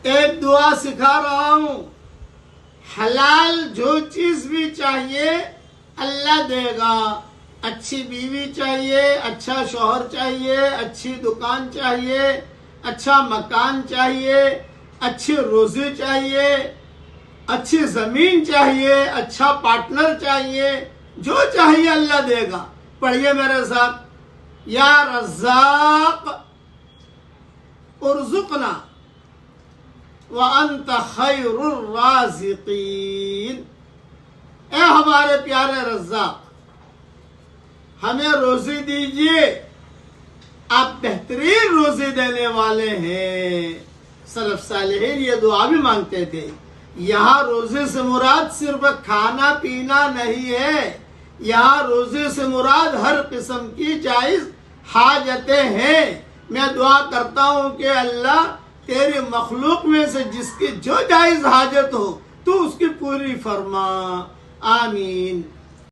ایک دعا سکھا رہا ہوں، حلال جو چیز بھی چاہیے اللہ دے گا۔ اچھی بیوی چاہیے، اچھا شوہر چاہیے، اچھی دکان چاہیے، اچھا مکان چاہیے، اچھی روزی چاہیے، اچھی زمین چاہیے، اچھا پارٹنر چاہیے، جو چاہیے اللہ دے گا۔ پڑھیے میرے ساتھ، یا رزاق ارزقنا وانت خیر الرازقین۔ اے ہمارے پیارے رزاق، ہمیں روزی دیجیے، آپ بہترین روزی دینے والے ہیں۔ سلف صالحین یہ دعا بھی مانگتے تھے۔ یہاں روزی سے مراد صرف کھانا پینا نہیں ہے، یہاں روزی سے مراد ہر قسم کی جائز حاجتیں ہیں۔ میں دعا کرتا ہوں کہ اللہ تیری مخلوق میں سے جس کی جو جائز حاجت ہو تو اس کی پوری فرما، آمین۔